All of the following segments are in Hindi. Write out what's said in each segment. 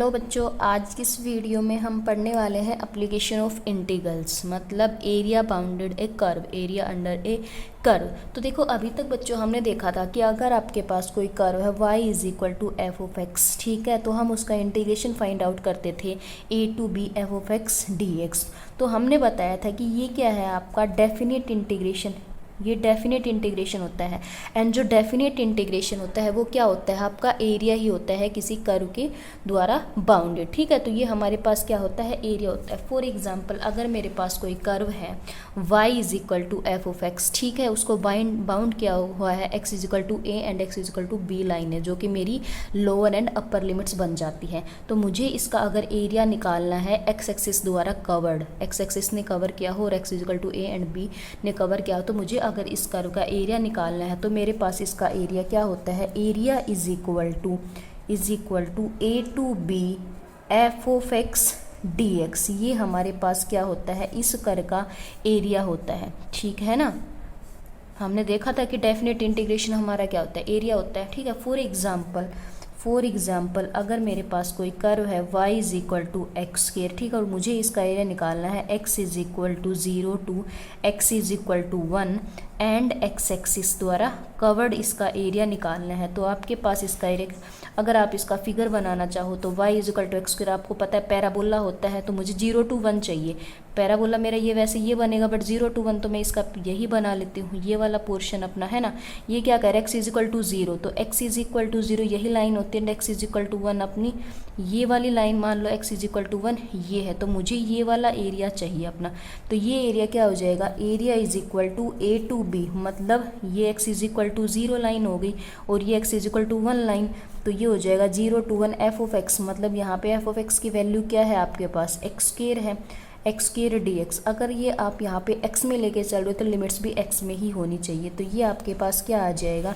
हेलो बच्चों, आज की इस वीडियो में हम पढ़ने वाले हैं एप्लीकेशन ऑफ इंटीग्रल्स, मतलब एरिया बाउंडेड ए कर्व, एरिया अंडर ए कर्व। तो देखो, अभी तक बच्चों हमने देखा था कि अगर आपके पास कोई कर्व है y is equal to f of x, ठीक है, तो हम उसका इंटीग्रेशन फाइंड आउट करते थे a to b f of x d x. तो हमने बताया था कि ये क्या है, आपका डेफिनेट इंटीग्रेशन, ये डेफिनेट इंटीग्रेशन होता है। एंड जो डेफिनेट इंटीग्रेशन होता है वो क्या होता है, आपका एरिया ही होता है किसी कर्व के द्वारा बाउंडेड, ठीक है। तो ये हमारे पास क्या होता है, एरिया होता है। फॉर एग्जांपल, अगर मेरे पास कोई कर्व है y is equal to f of x, ठीक है, उसको बाउंड किया हुआ है x is equal to a and x is equal to b line है, जो कि मेरी लोअर एंड अपर लिमिट्स बन जाती है। तो मुझे इसका अगर एरिया निकालना है x एक्सिस द्वारा कवर्ड, x एक्सिस ने कवर किया हो और x is equal to a and b ने कवर किया हो, तो मुझे अगर इस कर्व का एरिया निकालना है तो मेरे पास इसका एरिया क्या होता है, area is equal to a to b f of x d x. ये हमारे पास क्या होता है, इस कर्व का एरिया होता है, ठीक है ना। हमने देखा था कि डेफिनेट इंटीग्रेशन हमारा क्या होता है, एरिया होता है, ठीक है। फॉर एग्जाम्पल अगर मेरे पास कोई कर्व है y is equal to x square, ठीक है, और मुझे इसका एरिया निकालना है x is equal to 0 to x is equal to 1 and x axis द्वारा कवर्ड इसका एरिया निकालना है। तो आपके पास इसका एरिया, अगर आप इसका फिगर बनाना चाहो तो y is equal to x square, आपको पता है पैराबोला होता है, तो मुझे 0 टू 1 चाहिए। पैराबोला मेरा ये वैसे ये बनेगा, बट 0 टू 1 तो मैं इसका यही बना लेती हूँ, ये वाला पोर्शन अपना है ना। ये क्या कह रहा है, x इज इक्वल टू 0, तो x इज इक्वल टू 0 यही लाइन होती है, x इज इक्वल टू 1 अपनी ये वाली लाइन मान लो x इज इक्वल टू 1 ये है, तो मुझे ये वाला एरिया चाहिए अपना। तो ये एरिया क्या हो जाएगा, area is equal to a to b, मतलब ये x is equal to 0 line हो गई और ये x is equal to 1 line, तो ये हो जाएगा 0 टू 1 एफ ऑफ एक्स, मतलब यहाँ पे एफ ऑफ एक्स की वैल्यू क्या है आपके पास, एक्स स्क्वायर है, एक्स स्क्वायर डी एक्स। अगर ये आप यहाँ पे x में लेके चल रहे हो तो लिमिट्स भी x में ही होनी चाहिए। तो ये आपके पास क्या आ जाएगा,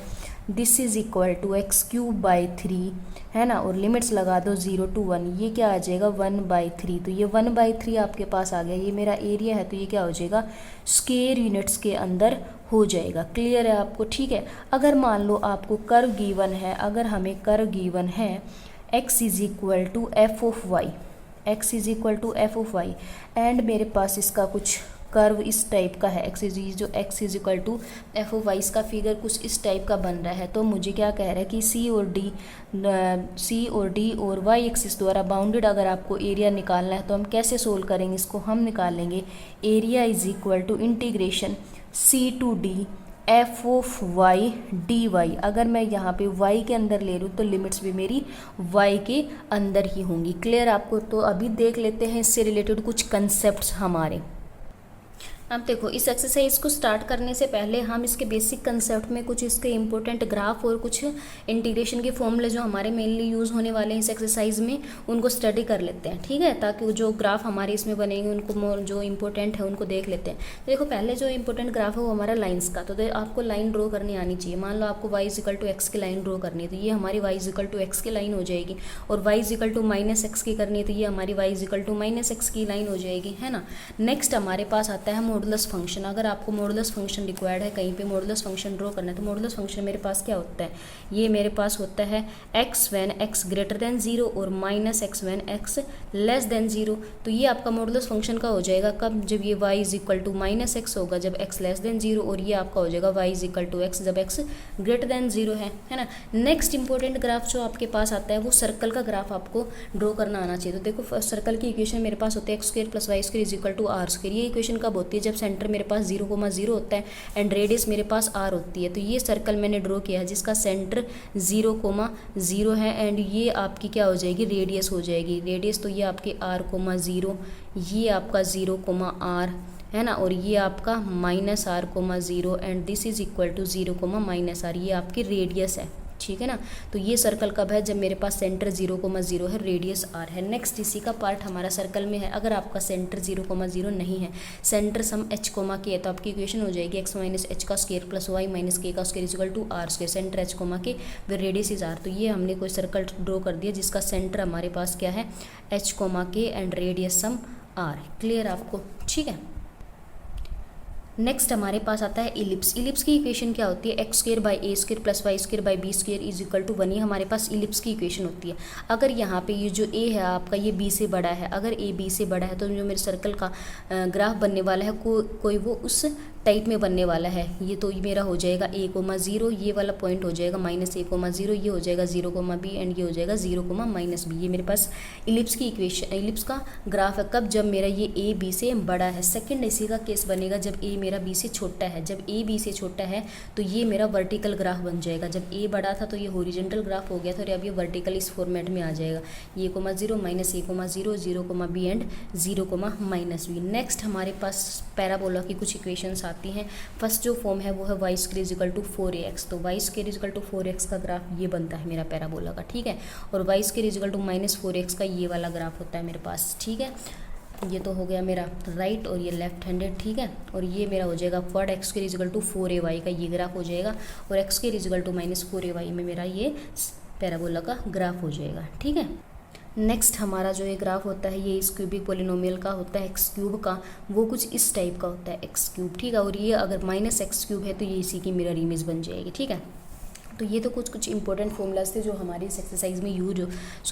this is equal to x cube by 3, है ना, और लिमिट्स लगा दो 0 टू 1, ये क्या आ जाएगा 1/3। तो ये 1/3 आपके पास आ गया, ये मेरा एरिया है, तो ये क्या हो जाएगा, स्क्वायर यूनिट्स के अंदर हो जाएगा। क्लियर है आपको, ठीक है। अगर मान लो आपको कर्व गिवन है, अगर हमें कर्व गिवन है x is equal to f of y, x is equal to f of y, and मेरे पास इसका कुछ कर्व इस टाइप का है, x is equal to f of y, इसका फिगर कुछ इस टाइप का बन रहा है। तो मुझे क्या कह रहा है कि C और D और y एक्सिस द्वारा बाउंडेड अगर आपको एरिया निकालना है तो हम कैसे सोल्व करेंगे इसको, हम निकालेंगे area is equal to integration C to D f of y d y. अगर मैं यहाँ पे y के अंदर ले लूँ तो लिमिट्स भी मेरी y के अंदर ही होंगी। क्लियर आपको। तो अभी देख लेते हैं इससे रिलेटेड कुछ कंसेप्ट्स हमारे। अब देखो, इस एक्सरसाइज को स्टार्ट करने से पहले हम इसके बेसिक कंसेप्ट में कुछ इसके इंपॉर्टेंट ग्राफ और कुछ इंटीग्रेशन के फॉर्मूले जो हमारे मेनली यूज़ होने वाले हैं इस एक्सरसाइज में, उनको स्टडी कर लेते हैं, ठीक है, ताकि जो ग्राफ हमारे इसमें बनेंगे उनको जो इंपॉर्टेंट है उनको देख लेते हैं। तो देखो, पहले जो इंपॉर्टेंट ग्राफ है वो हमारा लाइन्स का। तो आपको लाइन ड्रॉ करनी आनी चाहिए। मान लो आपको y is equal to x की लाइन ड्रॉ करनी है, तो ये हमारी y is equal to x की लाइन हो जाएगी, और y is equal to minus x की करनी है तो ये हमारी y is equal to minus x की लाइन हो जाएगी, है ना। नेक्स्ट हमारे पास आता है मॉडुलस फंक्शन। अगर आपको मॉडुलस फंक्शन रिक्वायर्ड है, कहीं पे मॉडुलस फंक्शन ड्रॉ करना है, तो मॉडुलस फंक्शन मेरे पास क्या होता है, ये मेरे पास होता है x when x greater than 0 और minus x when x less than 0। तो ये आपका मॉडुलस फंक्शन का हो जाएगा कब, जब ये y is equal to minus x होगा जब x लेस देन 0, और ये आपका हो जाएगा y is equal to x जब x ग्रेटर देन 0 है ना। नेक्स्ट इंपॉर्टेंट ग्राफ जो आपके पास आता है वो सर्कल का ग्राफ आपको ड्रॉ करना आना चाहिए। तो देखो, सर्कल की इक्वेशन मेरे पास होती है x square plus y square is equal to r square. ये इक्वेशन कब होती है, जब सेंटर मेरे पास 0,0 होता है एंड रेडियस मेरे पास r होती है। तो ये सर्कल मैंने ड्रॉ किया है जिसका सेंटर 0,0 है एंड ये आपकी क्या हो जाएगी, रेडियस हो जाएगी, रेडियस। तो ये आपके r,0, ये आपका 0,r है ना, और ये आपका minus r,0 and this is equal to 0,-r, ये आपकी रेडियस है, ठीक है ना। तो ये सर्कल कब है, जब मेरे पास सेंटर 0,0 है, रेडियस r है। नेक्स्ट इसी का पार्ट हमारा सर्कल में है। अगर आपका सेंटर 0,0 नहीं है, सेंटर सम h, k है, तो आपकी इक्वेशन हो जाएगी x माइनस एच का square plus y minus k का square is equal to r square. Centre h, k व रेडियस इज r। तो ये हमने कोई सर्कल ड्रॉ कर दिया जिसका सेंटर हमारे पास क्या है, h, k and radius some r। Clear आपको, ठीक है। नेक्स्ट हमारे पास आता है इलिप्स। इलिप्स की इक्वेशन क्या होती है, x square by a square plus y square by b square is equal to 1। ये हमारे पास इलिप्स की इक्वेशन होती है। अगर यहाँ पे ये जो ए है आपका ये बी से बड़ा है, अगर ए बी से बड़ा है तो जो मेरे सर्कल का ग्राफ बनने वाला है कोई वो उस टाइप में बनने वाला है। ये तो मेरा हो जाएगा a,0, ये वाला पॉइंट हो जाएगा -a,0, ये हो जाएगा 0,b एंड ये हो जाएगा 0,-b। ये मेरे पास इलिप्स की इक्वेशन, इलिप्स का ग्राफ है। कब, जब मेरा ये ए बी से बड़ा है। सेकंड इसी का केस बनेगा जब ए मेरा बी से छोटा है। जब ए बी से छोटा है तो ये मेरा वर्टिकल ग्राफ बन जाएगा। जब ए बड़ा था तो ये हॉरिजॉन्टल ग्राफ हो गया था और अब ये वर्टिकल इस फॉर्मेट में आ जाएगा, ये (0, -a,0, 0,b and 0,-b। Next हमारे पास पैराबोला की कुछ इक्वेशंस आती हैं। फर्स्ट जो फॉर्म है वो है y square is equal to 4ax। तो y square is equal to 4x का ग्राफ ये बनता है मेरा पैराबोला का, ठीक है। और y square is equal to -4x का ये वाला ग्राफ होता है मेरे पास, ठीक है। ये तो हो गया मेरा राइट और ये लेफ्ट हैंडेड, ठीक है। और ये मेरा हो जाएगा फर्ड x square is equal to 4ay का ये ग्राफ हो जाएगा और x square is equal to -4ay में मेरा ये पैराबोला का ग्राफ हो जाएगा, ठीक है। नेक्स्ट हमारा जो ये ग्राफ होता है ये इस क्यूबिक पोलिनोमियल का होता है, एक्स क्यूब का, वो कुछ इस टाइप का होता है एक्स क्यूब, ठीक है। और ये अगर -x³ है तो ये इसी की मिरर इमेज बन जाएगी, ठीक है। तो ये तो कुछ इंपॉर्टेंट फॉर्मूलाज थे जो हमारी इस एक्सरसाइज में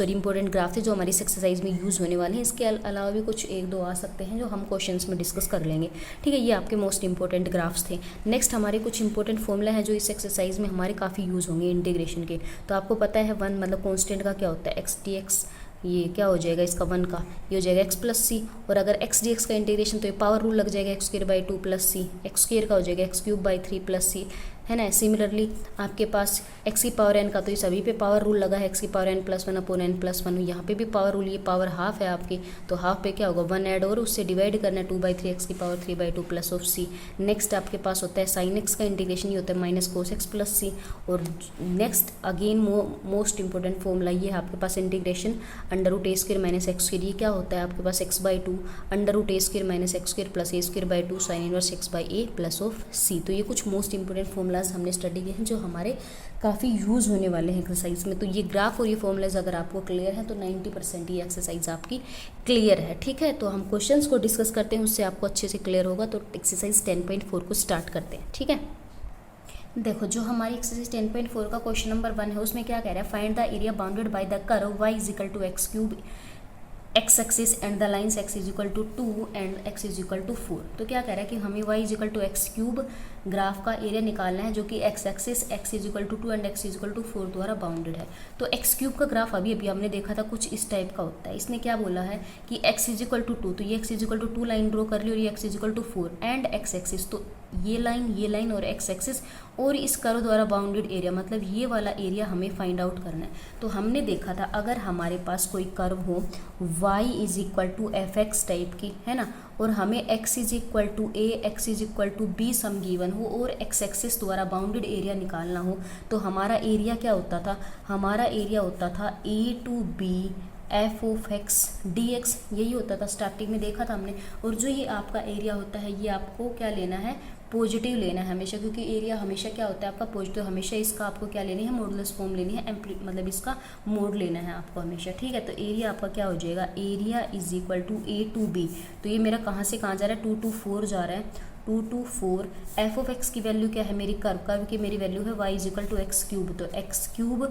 इंपॉर्टेंट ग्राफ थे जो हमारी इस एक्सरसाइज में यूज़ होने वाले हैं। इसके अलावा भी कुछ 1-2 आ सकते हैं जो हम क्वेश्चंस में डिस्कस कर लेंगे, ठीक है। ये आपके मोस्ट इंपॉर्टेंट ग्राफ्स थे। नेक्स्ट हमारे कुछ इंपॉर्टेंट फॉर्मूला हैं जो इस एक्सरसाइज में हमारे काफ़ी यूज़ होंगे इंटीग्रेशन के। तो आपको पता है 1 मतलब कॉन्स्टेंट का क्या होता है, एक्स डी एक्स, ये क्या हो जाएगा इसका 1 का, ये हो जाएगा x प्लस सी। और अगर x dx का इंटीग्रेशन तो ये पावर रूल लग जाएगा x square by 2 plus c, x square का हो जाएगा x³ बाई 3 प्लस सी, है ना। सिमिलरली आपके पास x की पावर n का तो ये सभी पे पावर रूल लगा है, x की power n plus 1 upon n plus 1। यहाँ पे भी पावर रूल, ये पावर हाफ है आपकी तो हाफ पे क्या होगा 1 ऐड और उससे डिवाइड करना है 2/3 x की power 3/2 plus of c. Next आपके पास होता है साइन x का इंटीग्रेशन, ये होता है minus cos x plus c. और next again most important formula ये है आपके पास integration √a² minus x square. ये क्या होता है आपके पास x/2 √a² minus x square plus a²/2 sine inverse x/a plus of c. तो ये कुछ मोस्ट इंपॉर्टेंट फॉर्मूलाज हमने स्टडी किए हैं जो हमारे काफ़ी यूज़ होने वाले हैं एक्सरसाइज में। तो ये ग्राफ और ये फॉर्मूलाज अगर आपको क्लियर है तो 90% ये एक्सरसाइज आपकी क्लियर है, ठीक है। तो हम क्वेश्चंस को डिस्कस करते हैं, उससे आपको अच्छे से क्लियर होगा। तो एक्सरसाइज 10.4 को स्टार्ट करते हैं, ठीक है। देखो जो हमारी एक्सरसाइज 10.4 का क्वेश्चन नंबर 1 है उसमें क्या कह रहा है, find the area bounded by the curve y is equal to x³ x axis and the lines x is equal to 2 and x is equal to 4। तो क्या कह रहा है कि हमें y is equal to x³ graph का एरिया निकालना है जो कि x axis x is equal to 2 and x is equal to 4 द्वारा बाउंडेड है। तो x³ का ग्राफ अभी हमने देखा था कुछ इस टाइप का होता है। इसने क्या बोला है कि x इज इक्वल टू 2, तो ये x is equal to 2 line draw कर ली और ये x is equal to 4 and x axis, तो ये लाइन और x एक्सिस और इस कर्व द्वारा बाउंडेड एरिया, मतलब ये वाला एरिया हमें फाइंड आउट करना है। तो हमने देखा था अगर हमारे पास कोई कर्व हो y is equal to fx type की, है ना, और हमें x is equal to a, x is equal to b some given हो और x एक्सिस द्वारा बाउंडेड एरिया निकालना हो, तो हमारा एरिया क्या होता था, हमारा एरिया होता था a to b f of x dx, यही होता था स्टार्टिंग में देखा था हमने। और जो ये आपका एरिया होता है ये आपको क्या लेना है, पॉजिटिव लेना है हमेशा, क्योंकि एरिया हमेशा क्या होता है आपका पॉजिटिव, हमेशा इसका आपको क्या लेनी है, मॉडुलस फॉर्म लेनी है, मतलब इसका मोड लेना है आपको हमेशा, ठीक है। तो एरिया आपका क्या हो जाएगा, area is equal to a to b। तो ये मेरा कहाँ से कहाँ जा रहा है, 2 to 4 जा रहा है, 2 to 4। एफ ऑफ एक्स की वैल्यू क्या है मेरी, कर्व की मेरी वैल्यू है y is equal to x³, तो x³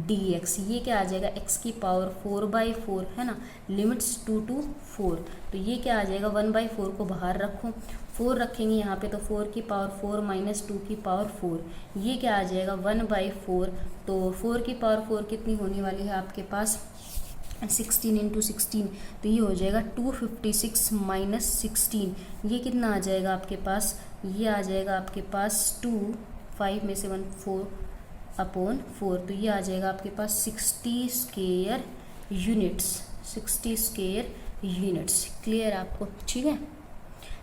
dx, ये क्या आ जाएगा x की पावर 4/4, है ना, लिमिट्स 2 to 4। तो ये क्या आ जाएगा 1/4 को बाहर रखो, 4 रखेंगे यहाँ पे तो 4 की पावर 4 माइनस 2 की पावर 4, ये क्या आ जाएगा 1/4। तो 4 की पावर 4 कितनी होने वाली है आपके पास 16 × 16, तो ये हो जाएगा 256 माइनस 16, ये कितना आ जाएगा आपके पास, ये आ जाएगा आपके पास 2, 5 में से 1 4 अपॉन 4, तो ये आ जाएगा आपके पास 60 स्क्वायर यूनिट्स। क्लियर आपको, ठीक है।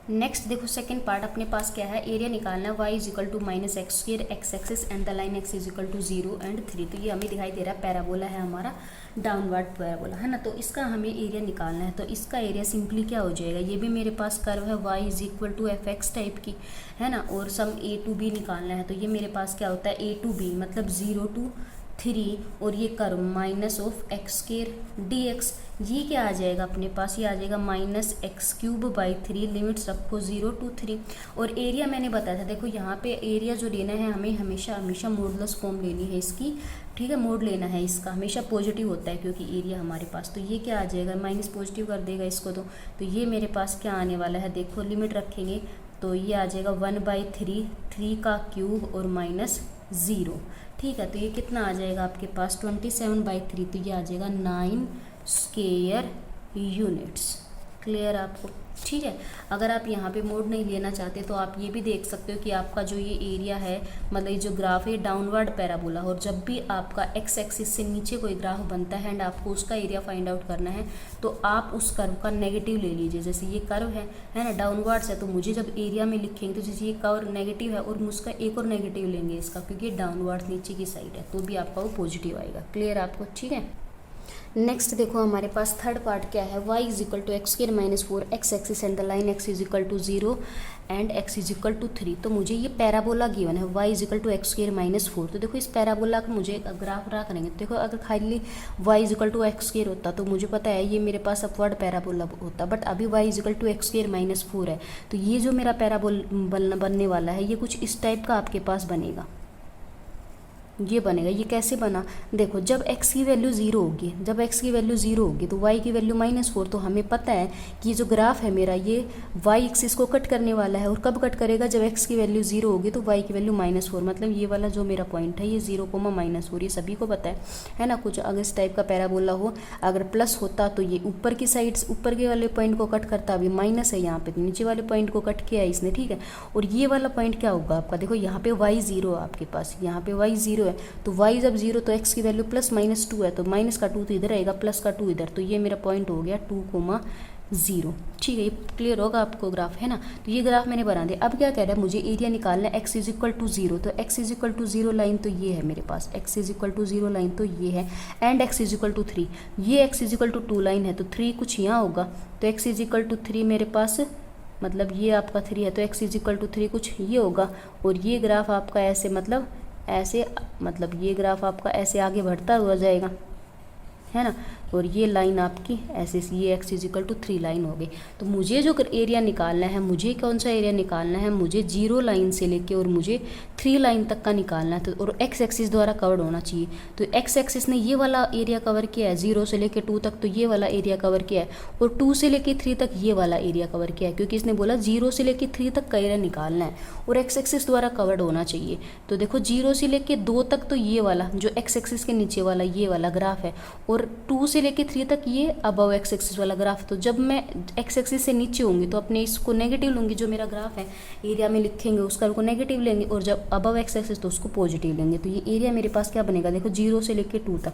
नेक्स्ट देखो सेकंड पार्ट अपने पास क्या है, एरिया निकालना है y is equal to minus x square x axis and the line x is equal to 0 and 3। तो ये हमें दिखाई दे रहा है पैराबोला है हमारा, डाउनवर्ड पैराबोला, है ना। तो इसका हमें एरिया निकालना है, तो इसका एरिया सिंपली क्या हो जाएगा, ये भी मेरे पास कर्व है y is equal to f x type की, है ना, और सम a to b निकालना है। तो ये मेरे पास क्या होता है a to b, मतलब 0 to 3 और ये curve minus of x square dx, ये क्या आ जाएगा अपने पास, ये आ जाएगा minus x cube by 3, limits रखो 0 to 3। और एरिया मैंने बताया था, देखो यहाँ पे एरिया जो लेना है हमें हमेशा हमेशा मॉडुलस फॉर्म लेनी है इसकी, ठीक है, मोड लेना है इसका, हमेशा पॉजिटिव होता है क्योंकि एरिया हमारे पास। तो ये क्या आ जाएगा, माइनस पॉजिटिव कर देगा इसको, तो ये मेरे पास क्या आने वाला है, देखो लिमिट रखेंगे तो ये आ जाएगा 1/3, 3 का क्यूब और माइनस 0, ठीक है। तो ये कितना आ जाएगा आपके पास 27/3, तो ये आ जाएगा 9 स्क्वायर यूनिट्स। क्लियर आपको, ठीक है। अगर आप यहाँ पे मोड नहीं लेना चाहते तो आप ये भी देख सकते हो कि आपका जो ये एरिया है, मतलब ये जो ग्राफ है डाउनवर्ड पैराबोला, और जब भी आपका एक्स एक्सिस से नीचे कोई ग्राफ बनता है एंड आपको उसका एरिया फाइंड आउट करना है तो आप उस कर्व का नेगेटिव ले लीजिए। जैसे ये कर्व है ना, डाउनवर्ड्स है, तो मुझे जब एरिया में लिखेंगे तो जैसे ये कर्व नेगेटिव है और उसका एक और नेगेटिव लेंगे इसका, क्योंकि डाउनवर्ड्स नीचे की साइड है, तो भी आपका वो पॉजिटिव आएगा। क्लियर आपको, ठीक है। नेक्स्ट देखो हमारे पास थर्ड पार्ट क्या है, y is equal to x square minus 4 x axis and the line x is equal to 0 and x is equal to 3। तो मुझे ये पैराबोला गिवन है y is equal to x square minus 4। तो देखो इस पैराबोला का मुझे ग्राफ ड्रा करेंगे, तो देखो अगर खाली y is equal to x square होता तो मुझे पता है ये मेरे पास अपवर्ड पैराबोला होता, बट अभी y is equal to x square minus 4 है। तो ये जो मेरा पैराबोल बनने वाला है ये कुछ इस टाइप का आपके पास बनेगा, ये बनेगा। ये कैसे बना, देखो जब x की वैल्यू 0 होगी, जब x की वैल्यू 0 होगी तो y की वैल्यू -4, तो हमें पता है कि ये जो ग्राफ है मेरा ये y एक्सिस को कट करने वाला है, और कब कट करेगा, जब x की वैल्यू 0 होगी तो y की वैल्यू -4, मतलब ये वाला जो मेरा पॉइंट है ये 0, -4, ये सभी को पता है ना। कुछ अगर इस टाइप का पैराबोला हो, अगर प्लस होता तो ये ऊपर की साइड, ऊपर के वाले पॉइंट को कट करता, अभी माइनस है यहाँ पे, नीचे वाले पॉइंट को कट किया है इसने, ठीक है। और ये वाला पॉइंट क्या होगा आपका, देखो यहाँ पे y 0 है आपके पास, यहाँ पे y 0 है, तो y जब 0 तो x की वैल्यू +-2 है, तो माइनस का 2 तो इधर आएगा, प्लस का 2 इधर, तो ये मेरा पॉइंट हो गया 2,0, ठीक है। ये क्लियर होगा आपको ग्राफ, है ना। तो ये ग्राफ मैंने बना दिया। अब क्या कह रहा है, मुझे एरिया निकालना है x इज इक्वल टू 0, तो x is equal to 0 line तो ये है मेरे पास, x is equal to 0 line तो ये है, and x is equal to 3, ये x is equal to 2 line है, तो 3 कुछ यहाँ होगा, तो x इज इक्वल टू 3 मेरे पास, मतलब ये आपका 3 है, तो x इज इक्वल टू 3 कुछ ये होगा, और ये ग्राफ आपका ऐसे, मतलब ऐसे, मतलब ये ग्राफ आपका ऐसे आगे बढ़ता हुआ जाएगा, है ना। और ये लाइन आपकी ऐसे, ये x is equal to 3 line हो गई। तो मुझे जो एरिया निकालना है, मुझे कौन सा एरिया निकालना है, मुझे 0 लाइन से लेके और मुझे 3 लाइन तक का निकालना है, तो और x एक्सिस द्वारा कवर्ड होना चाहिए। तो x एक्सिस ने ये वाला एरिया कवर किया है, 0 से लेके 2 तक, तो ये वाला एरिया कवर किया है, और 2 से लेके 3 तक ये वाला एरिया कवर किया है, क्योंकि इसने बोला 0 से लेके 3 तक का एरिया निकालना है और x एक्सिस द्वारा कवर्ड होना चाहिए। तो देखो 0 से लेके 2 तक तो ये वाला जो x एक्सिस के नीचे वाला ये वाला ग्राफ है, और 2 से लेके 3 तक ये अबव एक्स एक्सिस वाला ग्राफ। तो जब मैं एक्स एक्सिस से नीचे होंगी तो अपने इसको नेगेटिव लूँगी, जो मेरा ग्राफ है एरिया में लिखेंगे उसका को नेगेटिव लेंगे, और जब अबव एक्स एक्सिस तो उसको पॉजिटिव लेंगे। तो ये एरिया मेरे पास क्या बनेगा, देखो 0 से लेके 2 तक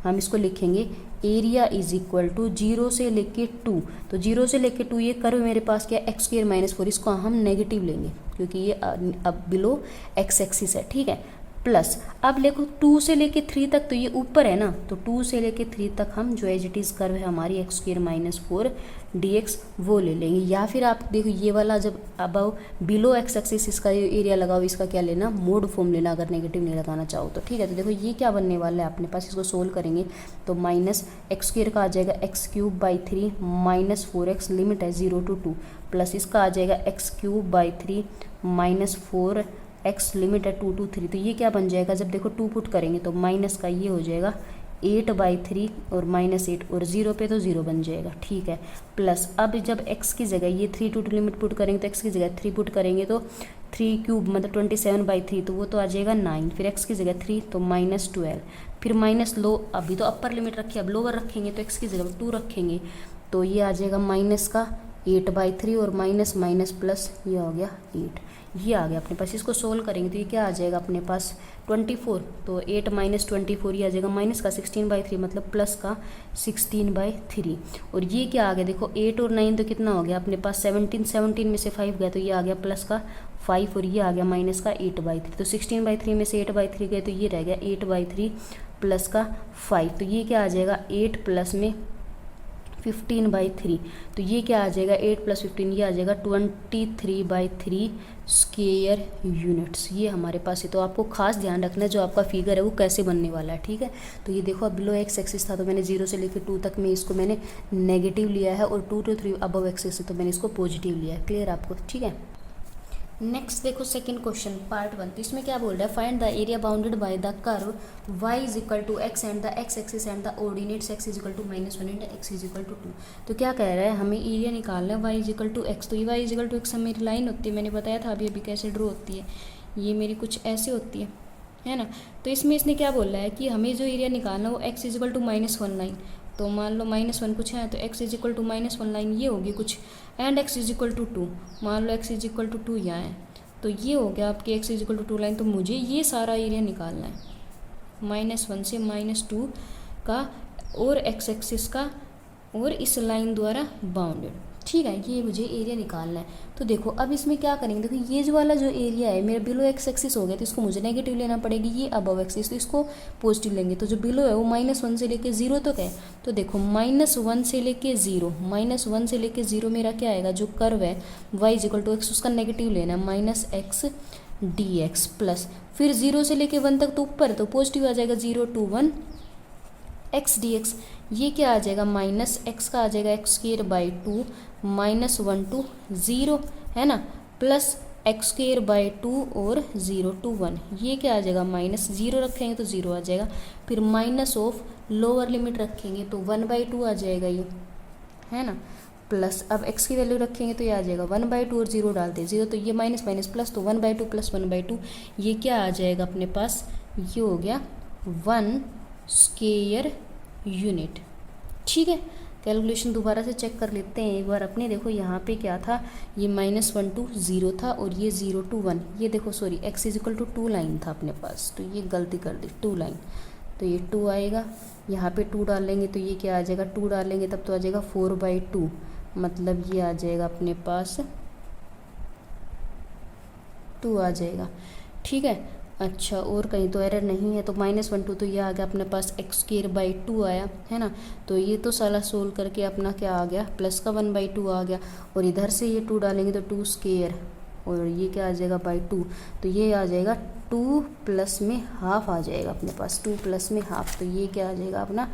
हम इसको लिखेंगे, एरिया इज इक्वल टू 0 से लेके 2, तो 0 से लेके 2 ये कर्व मेरे पास क्या एक्स स्क्वायर -4, इसको हम नेगेटिव लेंगे क्योंकि ये अब बिलो एक्स एक्सिस है, ठीक है। प्लस अब देखो 2 से लेके 3 तक तो ये ऊपर है ना, तो 2 से लेके 3 तक हम जो एज इट इज़ कर्व है हमारी एक्स स्क्वायर -4 dx वो ले लेंगे। या फिर आप देखो ये वाला जब अबव बिलो एक्स एक्सिस इसका एरिया लगाओ, इसका क्या लेना, मोड फॉर्म लेना, अगर नेगेटिव नहीं लगाना चाहो तो, ठीक है। तो देखो ये क्या बनने वाला है अपने पास, इसको सोल्व करेंगे तो -x² का आ जाएगा x³/3 -4x, लिमिट है 0 to 2, प्लस इसका आ जाएगा x³/3 -4x, लिमिट है 2 to 3। तो ये क्या बन जाएगा, जब देखो 2 पुट करेंगे तो माइनस का ये हो जाएगा 8/3 और -8, और 0 पे तो 0 बन जाएगा, ठीक है। प्लस अब जब x की जगह ये 3 to 2 लिमिट पुट करेंगे तो x की जगह 3 पुट करेंगे तो 3³ मतलब 27/3, तो वो तो आ जाएगा 9, फिर x की जगह 3 तो -12, फिर माइनस लो, अभी तो अपर लिमिट रखी, अब लोअर रखेंगे तो x की जगह 2 रखेंगे, तो ये आ जाएगा माइनस का 8/3 और माइनस माइनस प्लस ये हो गया 8, ये आ गया अपने पास। इसको सोल्व करेंगे तो ये क्या आ जाएगा अपने पास 24, तो 8 - 24 ये आ जाएगा माइनस का 16/3 मतलब प्लस का 16/3, और ये क्या आ गया देखो 8 और 9 तो कितना हो गया अपने पास 17 में से 5 गया तो ये आ गया प्लस का 5, और ये आ गया माइनस का 8/3, तो 16/3 में से 8/3 गए तो ये रह गया 8/3 प्लस का 5, तो ये क्या आ जाएगा 8 प्लस में 15/3, तो ये क्या आ जाएगा 8 + 15, ये आ जाएगा 23/3 स्क्वायर यूनिट्स। ये हमारे पास है, तो आपको खास ध्यान रखना है जो आपका फिगर है वो कैसे बनने वाला है, ठीक है। तो ये देखो अब बिलो एक्स एक्सिस था तो मैंने 0 से लेकर 2 तक में इसको मैंने नेगेटिव लिया है, और 2 to 3 अबव एक्सिस है तो मैंने इसको पॉजिटिव लिया है। क्लियर आपको, ठीक है। नेक्स्ट देखो सेकंड क्वेश्चन पार्ट 1, तो इसमें क्या बोल रहा है, find the area bounded by the curve y = x and the x axis and the ordinates x = -1 and x = 2। तो क्या कह रहा है, हमें एरिया निकालना है y = x। तो ये y = x मेरी लाइन होती है, मैंने बताया था अभी कैसे ड्रॉ होती है, ये मेरी कुछ ऐसे होती है ना। तो इसमें इसने क्या बोला है कि हमें जो एरिया निकालना है वो x = -1 लाइन, तो मान लो -1 कुछ है तो x = -1 लाइन ये होगी कुछ, एंड x = 2, मान लो x = 2 यहाँ है, तो ये हो गया आपकी x = 2 लाइन। तो मुझे ये सारा एरिया निकालना है -1 से -2 का, और x एक्सिस का, और इस लाइन द्वारा बाउंडेड, ठीक है। ये मुझे एरिया निकालना है। तो देखो अब इसमें क्या करेंगे, देखो ये जो वाला जो एरिया है मेरा बिलो एक्स एक्सिस हो गया, तो इसको मुझे नेगेटिव लेना पड़ेगी, ये अबव एक्सिस तो इसको पॉजिटिव लेंगे। तो जो बिलो है वो -1 से लेके 0 तक है, तो देखो -1 से लेके 0, -1 से लेके 0 मेरा क्या आएगा, जो कर्व है y = x उसका नेगेटिव लेना है, -x dx प्लस, फिर 0 से लेके 1 तक तो ऊपर है तो पॉजिटिव आ जाएगा 0 to 1 x dx। ये क्या आ जाएगा, -x का आ जाएगा x²/2 -1 to 0 है ना, प्लस x²/2 और 0 to 1, ये क्या आ जाएगा -0 रखेंगे तो 0 आ जाएगा, फिर माइनस ऑफ लोअर लिमिट रखेंगे तो 1/2 आ जाएगा ये, है ना, प्लस अब x की वैल्यू रखेंगे तो ये आ जाएगा 1/2 और 0 डालते हैं 0, तो ये माइनस माइनस प्लस, तो 1/2 + 1/2 ये क्या आ जाएगा अपने पास, ये हो गया 1 स्क्वायर यूनिट, ठीक है। कैलकुलेशन दोबारा से चेक कर लेते हैं एक बार अपने, देखो यहाँ पे क्या था, ये -1 to 0 था और ये 0 to 1, ये देखो सॉरी x = 2 लाइन था अपने पास, तो ये गलती कर दी 2 लाइन, तो ये 2 आएगा, यहाँ पे 2 डालेंगे तो ये क्या आ जाएगा, 2 डालेंगे तब तो आ जाएगा 4/2, मतलब ये आ जाएगा अपने पास 2 आ जाएगा, ठीक है। अच्छा और कहीं तो एरर नहीं है, तो -1 2 तो ये आ गया अपने पास x²/2 आया है ना, तो ये तो सारा सोल्व करके अपना क्या आ गया, प्लस का 1/2 आ गया, और इधर से ये 2 डालेंगे तो 2 स्क्वायर, और ये क्या आ जाएगा /2, तो ये आ जाएगा 2 प्लस में हाफ आ जाएगा अपने पास, 2 प्लस में हाफ, तो ये क्या आ जाएगा अपना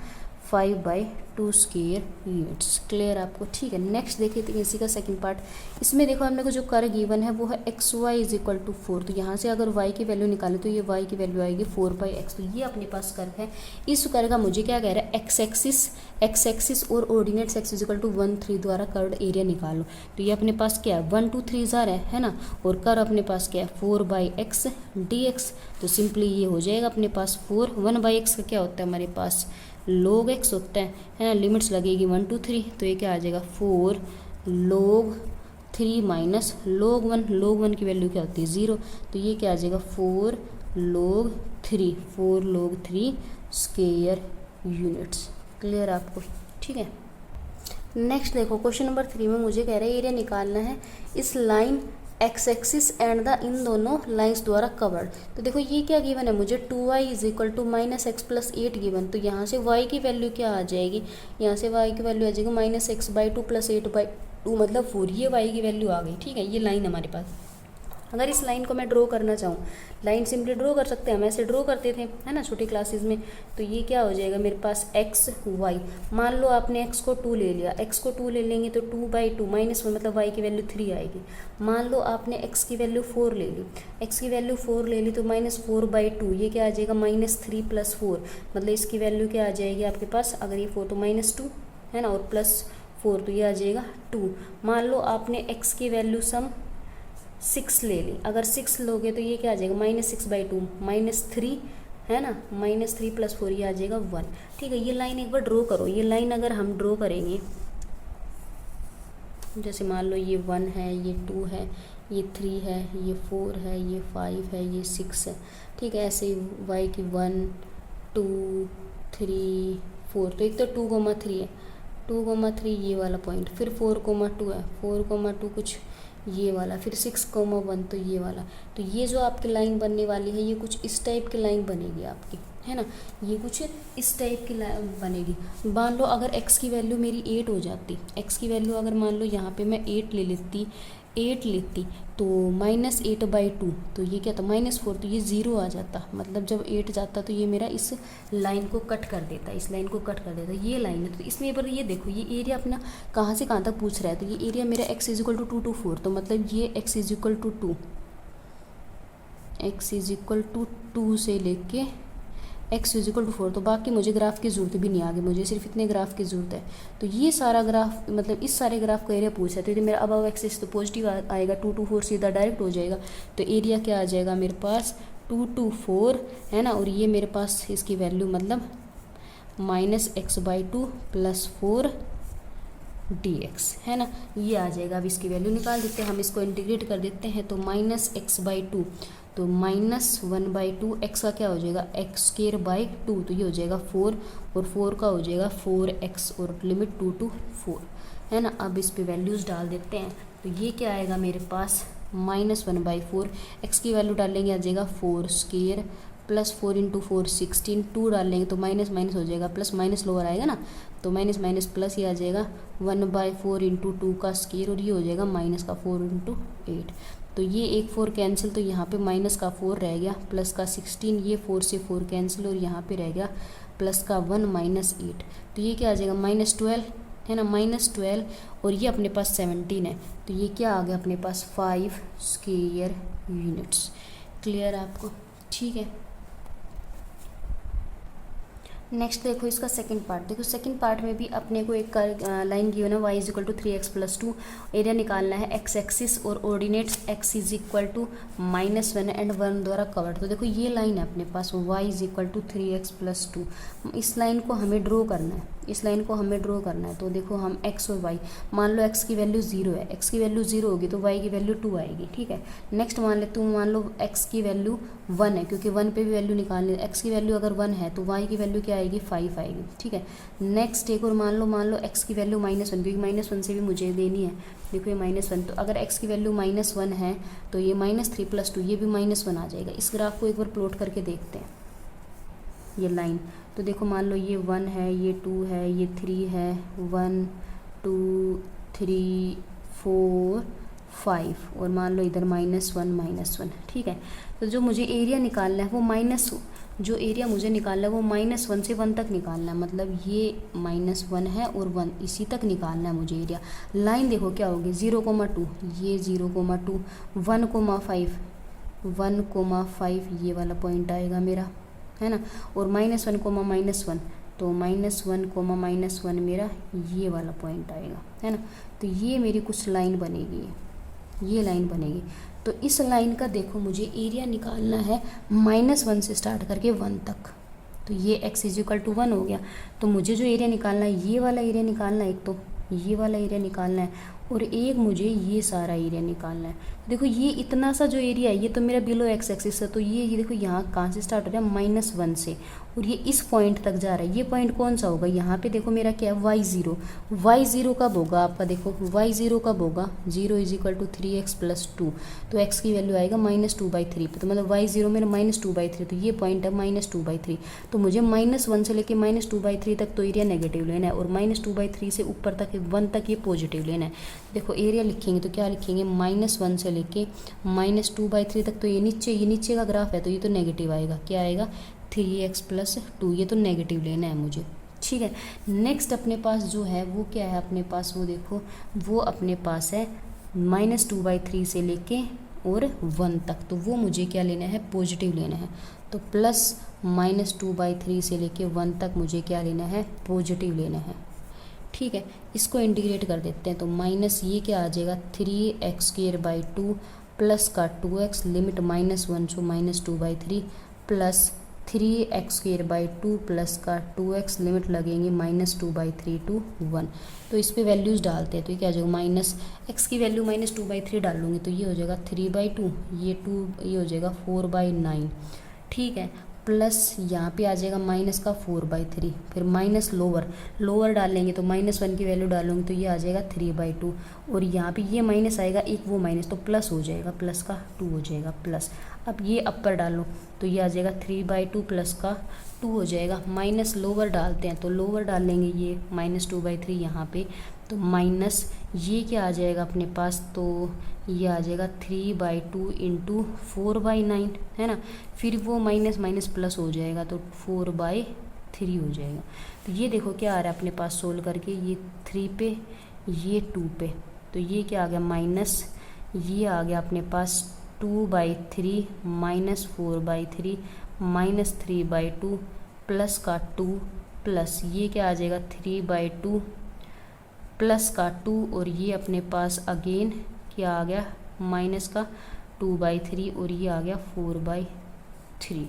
5/2 स्क्वायर यूनिट्स। क्लियर आपको, ठीक है। नेक्स्ट देखिए तो इसी का सेकंड पार्ट, इसमें देखो हमने को जो कर्व गिवन है वो है xy = 4, तो यहाँ से अगर y की वैल्यू निकालें तो ये y की वैल्यू आएगी 4/x, तो ये अपने पास कर्व है। इस कर्व का मुझे क्या कह रहा है, x एक्सिस और ऑर्डिनेट्स x = 1 3 द्वारा कर्व एरिया निकालो, तो ये अपने पास क्या है 1 2 3 ज़ार है ना, और कर्व अपने पास क्या है 4/x dx, तो सिंपली ये हो जाएगा अपने पास 4, 1/x का क्या होता है हमारे पास log x होता है ना, लिमिट्स लगेगी 1 to 3, तो ये क्या आ जाएगा 4 log 3 माइनस log 1, log 1 की वैल्यू क्या होती है 0, तो ये क्या आ जाएगा 4 log 3 स्क्वायर यूनिट्स। क्लियर आपको, ठीक है। नेक्स्ट देखो क्वेश्चन नंबर 3 में मुझे कह रहा है एरिया निकालना है इस line x axis and the in दोनों लाइंस द्वारा कवर्ड। तो देखो ये क्या गिवन है मुझे 2y = -x + 8 गिवन, तो यहाँ से y की वैल्यू क्या आ जाएगी, यहाँ से y की वैल्यू आ जाएगी -x/2 + 8/2 मतलब 4, ये y की वैल्यू आ गई, ठीक है। ये लाइन हमारे पास, अगर इस लाइन को मैं ड्रॉ करना चाहूँ, लाइन सिंपली ड्रॉ कर सकते हैं, हम ऐसे ड्रॉ करते थे है ना छोटी क्लासेस में, तो ये क्या हो जाएगा मेरे पास x y, मान लो आपने x को 2 ले लिया, x को 2 ले लेंगे तो 2/2 -1 मतलब y की वैल्यू 3 आएगी। मान लो आपने x की वैल्यू 4 ले ली, x की वैल्यू 4 ले ली तो -4/2, ये क्या आ जाएगा -3 + 4, मतलब इसकी वैल्यू क्या आ जाएगी आपके पास, अगर ये 4 तो -2 है ना, और +4 तो ये आ जाएगा 2। मान लो आपने x की वैल्यू सम 6 ले ली, अगर 6 लोगे तो ये क्या आ जाएगा -6/2 -3 है ना, -3 + 4 ये आ जाएगा 1, ठीक है। ये लाइन एक बार ड्रॉ करो, ये लाइन अगर हम ड्रॉ करेंगे, जैसे मान लो ये 1 है, ये 2 है, ये 3 है, ये 4 है, ये 5 है, ये 6 है, ठीक है। ऐसे y की 1 2 3 4, तो एक तो 2,3 है, 2,3 ये वाला पॉइंट, फिर 4,2 है, 4,2 कुछ ये वाला, फिर 6,1 तो ये वाला, तो ये जो आपकी लाइन बनने वाली है ये कुछ इस टाइप की लाइन बनेगी आपकी। है ना। ये कुछ इस टाइप की बनेगी। मान लो अगर x की वैल्यू मेरी 8 हो जाती, x की वैल्यू अगर मान लो यहाँ पे मैं 8 लेती तो -8/2, तो ये क्या था -4, तो ये 0 आ जाता। मतलब जब 8 जाता तो ये मेरा इस लाइन को कट कर देता, इस लाइन को कट कर देता। ये लाइन है, तो इसमें पर ये देखो ये एरिया अपना कहाँ से कहाँ तक पूछ रहा है, तो ये एरिया मेरा x = 2 to 4, तो मतलब ये x = 2, x = 2 से लेके x = 4। तो बाकी मुझे ग्राफ की ज़रूरत भी नहीं, आगे मुझे सिर्फ इतने ग्राफ की ज़रूरत है। तो ये सारा ग्राफ मतलब इस सारे ग्राफ का एरिया पूछा, तो ये मेरा अबव एक्सिस तो पॉजिटिव आएगा, 2 to 4 सीधा डायरेक्ट हो जाएगा। तो एरिया क्या आ जाएगा मेरे पास 2 to 4, है ना। और ये मेरे पास इसकी वैल्यू मतलब -x/2 + 4 dx, है ना, ये आ जाएगा। अब इसकी वैल्यू निकाल देते हैं, हम इसको इंटीग्रेट कर देते हैं। तो -x/2 तो -1/2, x का क्या हो जाएगा x²/2, तो ये हो जाएगा 4, और 4 का हो जाएगा 4x, और लिमिट 2 to 4, है ना। अब इस पे वैल्यूज़ डाल देते हैं, तो ये क्या आएगा मेरे पास -1/4, x की वैल्यू डालेंगे आ जाएगा 4² + 4 × 4 16, 2 डाल लेंगे तो माइनस माइनस हो जाएगा, प्लस माइनस लोअर आएगा ना, तो माइनस माइनस प्लस ही आ जाएगा 1/4 × 2 का स्क्वायर, और ये हो जाएगा -4 × 8। तो ये एक 4 कैंसिल, तो यहाँ पे -4 रह गया, प्लस का 16, ये 4 से 4 कैंसिल, और यहाँ पे रह गया प्लस का 1 -8। तो ये क्या आ जाएगा -12, है ना, -12, और ये अपने पास 17 है, तो ये क्या आ गया अपने पास 5 स्क्वायर यूनिट्स। क्लियर आपको? ठीक है। नेक्स्ट देखो इसका सेकंड पार्ट। देखो सेकंड पार्ट में भी अपने को एक लाइन गिवन है y = 3x + 2, एरिया निकालना है x एक्सिस और ऑर्डिनेट्स x = -1 एंड 1 द्वारा कवर्ड। तो देखो ये लाइन है अपने पास y = 3x + 2, इस लाइन को हमें ड्रॉ करना है, इस लाइन को हमें ड्रॉ करना है। तो देखो हम x और y, मान लो x की वैल्यू 0 है, x की वैल्यू 0 होगी तो y की वैल्यू 2 आएगी, ठीक है। नेक्स्ट मान लो x की वैल्यू 1 है, क्योंकि 1 पे भी वैल्यू निकालनी है। x की वैल्यू अगर 1 है तो y की वैल्यू क्या आएगी 5 आएगी, ठीक है। नेक्स्ट एक और मान लो x की वैल्यू -1, क्योंकि -1 से भी मुझे देनी है। देखो ये -1, तो अगर x की वैल्यू -1 है तो ये -3 + 2, ये भी -1 आ जाएगा। इस ग्राफ को एक बार प्लॉट करके देखते हैं, ये लाइन। तो देखो मान लो ये 1 है, ये 2 है, ये 3 है, 1 2 3 4 5, और मान लो इधर -1, ठीक है। तो जो मुझे एरिया निकालना है वो जो एरिया मुझे निकालना है वो -1 से 1 तक निकालना है, मतलब ये -1 है और 1 इसी तक निकालना है मुझे एरिया। लाइन देखो क्या होगी 0,2, ये 0,2, 1,5, 1,5 ये वाला पॉइंट आएगा मेरा, है ना, और -1, तो -1 मेरा ये वाला पॉइंट आएगा, है ना। तो ये मेरी कुछ लाइन बनेगी, ये लाइन बनेगी। तो इस लाइन का देखो मुझे एरिया निकालना है -1 से स्टार्ट करके 1 तक। तो ये x = 1 हो गया, तो मुझे जो एरिया निकालना है ये वाला एरिया निकालना है, एक तो ये वाला एरिया निकालना है, और एक मुझे ये सारा एरिया निकालना है। देखो ये इतना सा जो एरिया है ये तो मेरा बिलो x एक्सिस है, तो ये देखो यहाँ कहाँ से स्टार्ट हो रहा है -1 से, और ये इस पॉइंट तक जा रहा है। ये पॉइंट कौन सा होगा, यहाँ पे देखो मेरा क्या है y0 कब होगा आपका, देखो y0 कब होगा 0 = 3x + 2, तो x की वैल्यू आएगा -2/3 पे, तो मतलब y0 मेरा -2/3, तो ये पॉइंट है -2/3। तो मुझे -1 से लेके -2/3 तक तो एरिया नेगेटिव लेना है, और -2/3 से ऊपर तक 1 तक ये पॉजिटिव लेना है। देखो एरिया लिखेंगे तो क्या लिखेंगे -1 से लेके -2/3 तक, तो ये नीचे का ग्राफ है तो ये तो नेगेटिव आएगा, क्या आएगा 3x + 2, ये तो नेगेटिव लेना है मुझे, ठीक है। नेक्स्ट अपने पास जो है वो क्या है अपने पास, वो देखो वो अपने पास है -2/3 से लेके और 1 तक, तो वो मुझे क्या लेना है पॉजिटिव लेना है। तो प्लस -2/3 से लेके 1 तक मुझे क्या लेना है पॉजिटिव लेना है, ठीक है। इसको इंटीग्रेट कर देते हैं, तो माइनस ये क्या आ जाएगा 3x² प्लस का 2x, लिमिट -1 सो -2/3 प्लस 3x² प्लस का 2x, लिमिट लगेंगे -2/3 to 1। तो इस पे वैल्यूज़ डालते हैं, तो ये क्या आ जाएगा x की वैल्यू -2/3 डाल लूँगी, तो ये हो जाएगा 3/2, ये 2, ये हो जाएगा 4/9, ठीक है। प्लस यहाँ पे आ जाएगा -4/3, फिर माइनस लोअर डालेंगे तो -1 की वैल्यू डालूंगी तो ये आ जाएगा 3/2, और यहाँ पे ये माइनस आएगा एक वो माइनस, तो प्लस हो जाएगा, प्लस का 2 हो जाएगा प्लस। अब ये अपर डालो तो ये आ जाएगा 3/2 प्लस का 2 हो जाएगा, माइनस लोअर डालते हैं तो लोअर डालेंगे ये -2/3 यहाँ पे, तो माइनस ये क्या आ जाएगा अपने पास, तो ये आ जाएगा 3/2 इंटू 4/9 है ना, फिर वो माइनस माइनस प्लस हो जाएगा तो 4/3 हो जाएगा। तो ये देखो क्या आ रहा है अपने पास सोल्व करके, ये 3 पे ये 2 पे, तो ये क्या आ गया माइनस, ये आ गया अपने पास 2/3 माइनस 4/3 माइनस 3/2 प्लस का 2 प्लस ये क्या आ जाएगा 3/2 प्लस का 2 और ये अपने पास अगेन क्या आ गया माइनस का 2/3 और ये आ गया 4/3।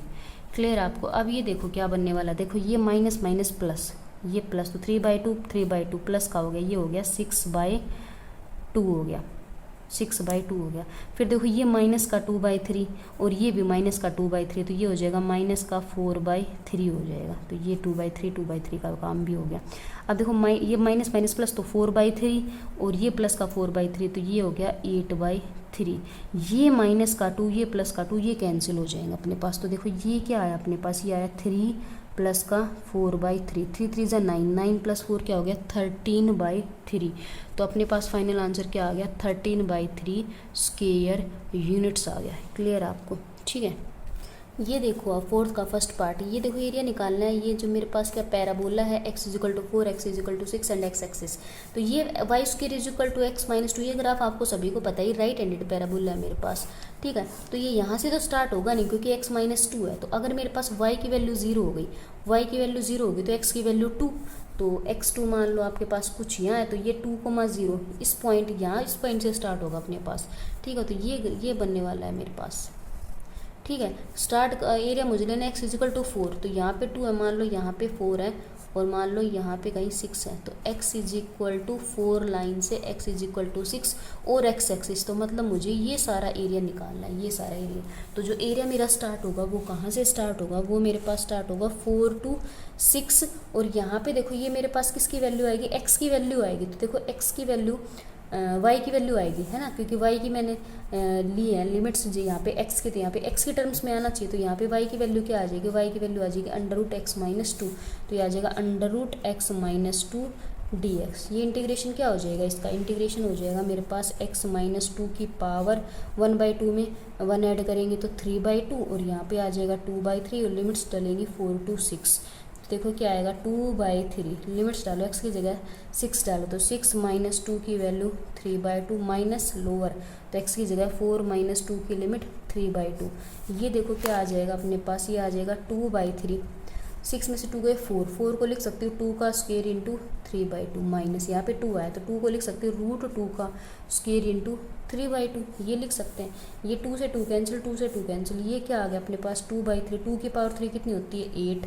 क्लियर आपको। अब ये देखो क्या बनने वाला, देखो ये माइनस माइनस प्लस, ये प्लस, तो 3/2 प्लस का हो गया, ये हो गया 6/2 हो गया, 6/2 हो गया। फिर देखो ये माइनस का 2/3 और ये भी माइनस का 2/3, तो ये हो जाएगा माइनस का 4/3 हो जाएगा, तो ये 2/3 का काम भी हो गया। अब देखो ये माइनस माइनस प्लस तो 4/3 और ये प्लस का 4/3, तो ये हो गया 8/3। ये माइनस का 2 ये प्लस का 2 ये कैंसिल हो जाएंगे अपने पास, तो देखो ये क्या आया अपने पास, ये आया 3 प्लस का 4/3, 3 3 ज़ा 9, 9 प्लस 4 क्या हो गया 13/3। तो अपने पास फाइनल आंसर क्या आ गया 13/3 स्क्वायर यूनिट्स आ गया। क्लियर आपको, ठीक है। ये देखो आप फोर्थ का फर्स्ट पार्ट, ये देखो एरिया निकालना है। ये जो मेरे पास क्या पैराबोला है x=4 x=6 and x axis, तो ये y² x-2, ये ग्राफ आपको सभी को पता ही राइट हैंडेड पैराबोला है मेरे पास, ठीक है। तो ये यहाँ से तो स्टार्ट होगा नहीं क्योंकि x-2 है, तो अगर मेरे पास y की वैल्यू 0 हो गई, y की वैल्यू 0 होगी तो x की वैल्यू 2, तो x2 मान लो आपके पास कुछ यहाँ है, तो ये 2,0 इस पॉइंट यहाँ इस पॉइंट से स्टार्ट होगा अपने पास, ठीक है। तो ये बनने वाला है मेरे पास, ठीक है। स्टार्ट एरिया मुझे लेना है x=4, तो यहाँ पे 2 है, मान लो यहाँ पे 4 है और मान लो यहाँ पे कहीं 6 है, तो x=4 लाइन से x=6 और x एक्सिस, तो मतलब मुझे ये सारा एरिया निकालना है, ये सारा एरिया। तो जो एरिया मेरा स्टार्ट होगा वो कहाँ से स्टार्ट होगा, वो मेरे पास स्टार्ट होगा 4 to 6, और यहाँ पे देखो ये मेरे पास किसकी वैल्यू आएगी, x की वैल्यू आएगी, तो देखो x की वैल्यू y की वैल्यू आएगी, है ना, क्योंकि y की मैंने ली है लिमिट्स जी यहाँ पे x की, तो यहाँ पे x के टर्म्स में आना चाहिए, तो यहाँ पे y की वैल्यू क्या आ जाएगी, y की वैल्यू आ जाएगी √x-2, तो ये आ जाएगा √x-2 dx। ये इंटीग्रेशन क्या हो जाएगा, इसका इंटीग्रेशन हो जाएगा मेरे पास x-2 की पावर 1/2 में 1 ऐड करेंगे तो 3/2 और यहाँ पे आ जाएगा 2/3 और लिमिट्स डलेंगी 4 to 6, देखो क्या आएगा 2/3, लिमिट्स डालो x की जगह 6 डालो, तो 6 - 2 की वैल्यू 3/2 माइनस लोअर, तो x की जगह 4 - 2 की लिमिट 3/2, ये देखो क्या आ जाएगा अपने पास, ये आ जाएगा 2/3, 6 में से 2 गए 4 को लिख सकती हूँ 2 का स्क्वायर इंटू 3/2 माइनस यहाँ पे 2 आया तो 2 को लिख सकते हो √2 का स्क्वायर इंटू 3/2, ये लिख सकते हैं। ये 2 से 2 कैंसिल, 2 से 2 कैंसिल, ये क्या आ गया अपने पास 2/3, 2 की पावर 3 कितनी होती है 8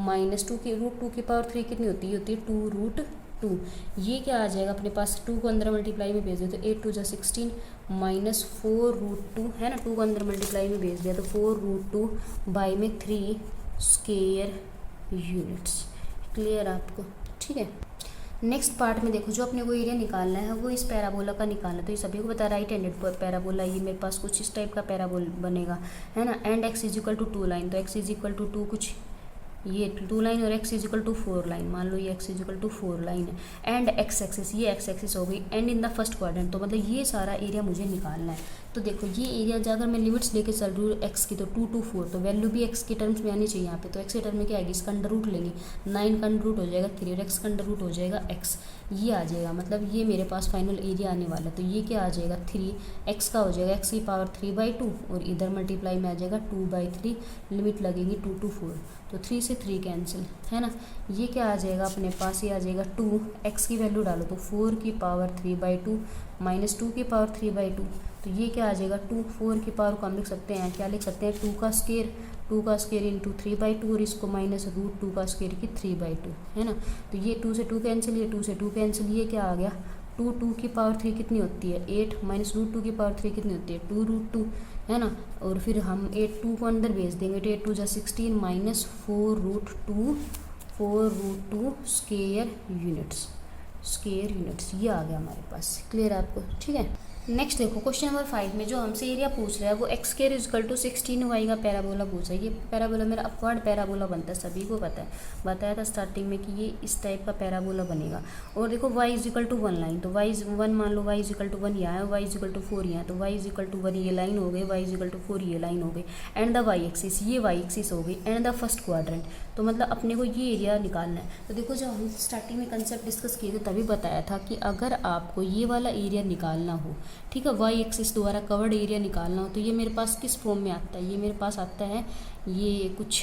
माइनस 2 की √2 की पावर 3 कितनी होती है 2√2, ये क्या आ जाएगा अपने पास, 2 को अंदर मल्टीप्लाई में भेज दिया तो 8 2 = 16 माइनस 4√2 है ना, 2 को अंदर मल्टीप्लाई में भेज दिया तो 4√2 बाई में 3 स्क्वायर यूनिट्स। क्लियर आपको, ठीक है। नेक्स्ट पार्ट में देखो जो अपने को एरिया निकालना है वो इस पैराबोला का निकालना है, तो ये सभी को पता राइट हैंडेड पैराबोला, ये मेरे पास कुछ इस टाइप का पैराबोल बनेगा, है ना, एंड x=2 लाइन, तो x=2 कुछ ये 2 लाइन और x=4 लाइन, मान लो ये x=4 लाइन है, एंड x एक्सिस, ये x एक्सिस हो गई, and in the first quadrant, तो मतलब ये सारा एरिया मुझे निकालना है। तो देखो ये एरिया अगर मैं लिमिट्स लेके चल रही हूँ x की, तो 2 to 4, तो वैल्यू भी x के टर्म्स में आनी चाहिए यहाँ पे, तो x के टर्म में क्या आएगी, इसका अंडर रूट लेंगे, 9 का अंडर रूट हो जाएगा 3 और x का अंडर रूट हो जाएगा x, ये आ जाएगा, मतलब ये मेरे पास फाइनल एरिया आने वाला है। तो ये क्या आ जाएगा 3, x का हो जाएगा x की पावर 3/2 और इधर मल्टीप्लाई में आ जाएगा 2/3, लिमिट लगेगी 2 to 4, तो 3 से 3 कैंसिल, है ना, ये क्या आ जाएगा अपने पास, ये आ जाएगा 2, x की वैल्यू डालो तो 4 की पावर 3/2 माइनस 2 की पावर 3/2, तो ये क्या आ जाएगा 2, 4 की पावर को हम लिख सकते हैं, क्या लिख सकते हैं 2 का स्क्वायर इंटू 3/2 और इसको माइनस √2 का स्क्वायर की 3/2, है ना, तो ये 2 से 2 कैंसिल, ये 2 से 2 कैंसिल, ये क्या आ गया 2 की पावर 3 कितनी होती है 8 माइनस √2 की पावर 3 कितनी होती है 2√2, है ना, और फिर हम 2 को अंदर भेज देंगे तो 8 2 = 16 माइनस 4√2 स्क्वायर यूनिट्स, ये आ गया हमारे पास। क्लियर आपको, ठीक है। नेक्स्ट देखो क्वेश्चन नंबर 5 में जो हमसे एरिया पूछ रहा है वो x square is equal to 16y का पैराबोला पूछा है। ये पैराबोला मेरा अपवर्ड पैराबोला बनता है, सभी को पता है, बताया था स्टार्टिंग में कि ये इस टाइप का पैराबोला बनेगा। और देखो y इजिकल टू 1 लाइन, तो y 1 मान लो, y इजिकल टू 1 यहाँ है, y इजिकल टू 4 यहाँ है, तो y इजिकल टू 1 ये लाइन हो गई, y इजिकल टू 4 ये लाइन हो गई, एंड द y एक्सिस, ये y एक्सिस हो गई, एंड द फर्स्ट क्वाड्रेंट। तो मतलब अपने को ये एरिया निकालना है। तो देखो जब हम स्टार्टिंग में कंसेप्ट डिस्कस किए थे तभी बताया था कि अगर आपको ये वाला एरिया निकालना हो, ठीक है, वाई एक्सिस द्वारा कवर्ड एरिया निकालना हो, तो ये मेरे पास किस फॉर्म में आता है, ये मेरे पास आता है ये कुछ,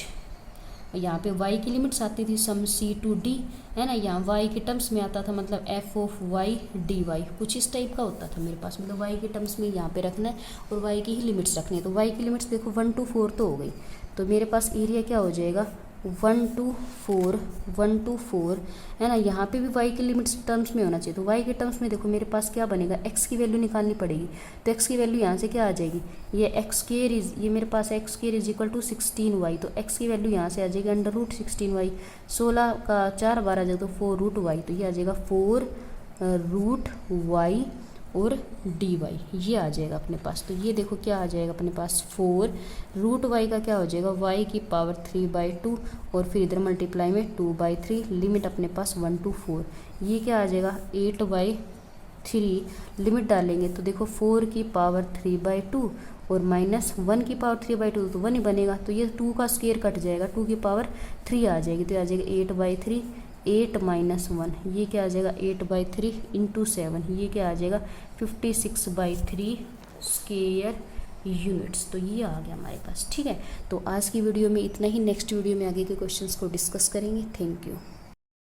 यहाँ पे y की लिमिट्स आती थी सम c टू d, है ना, यहाँ y के टर्म्स में आता था, मतलब f ऑफ y dy, कुछ इस टाइप का होता था मेरे पास, मतलब y के टर्म्स में यहाँ पे रखना है और y की ही लिमिट्स रखनी है। तो y की लिमिट्स देखो 1 to 4 तो हो गई, तो मेरे पास एरिया क्या हो जाएगा 1 to 4, है ना। यहाँ पे भी y के लिमिट्स टर्म्स में होना चाहिए, तो y के टर्म्स में देखो मेरे पास क्या बनेगा, x की वैल्यू निकालनी पड़ेगी। तो x की वैल्यू यहाँ से क्या आ जाएगी, ये एक्स स्क्वायर इज, ये मेरे पास x square is equal to 16y, तो x की वैल्यू यहाँ से आ जाएगी अंडर रूट 16y, 16 का 4 बार आ जाएगा तो 4 रूट y, तो ये आ जाएगा 4 रूट y और dy, ये आ जाएगा अपने पास। तो ये देखो क्या आ जाएगा अपने पास 4 रूट y का क्या हो जाएगा y की पावर 3/2 और फिर इधर मल्टीप्लाई में 2/3, लिमिट अपने पास 1 to 4, ये क्या आ जाएगा 8/3, लिमिट डालेंगे तो देखो 4 की पावर 3/2 और माइनस 1 की पावर 3/2 तो 1 ही बनेगा, तो ये 2 का स्क्वायर कट जाएगा, 2 की पावर 3 आ जाएगी, तो आ जाएगा 8/3, 8 माइनस 1, ये क्या आ जाएगा 8/3 इंटू 7, ये क्या आ जाएगा 56/3 स्क्वायर यूनिट्स। तो ये आ गया हमारे पास, ठीक है। तो आज की वीडियो में इतना ही, नेक्स्ट वीडियो में आगे के क्वेश्चंस को डिस्कस करेंगे। Thank you.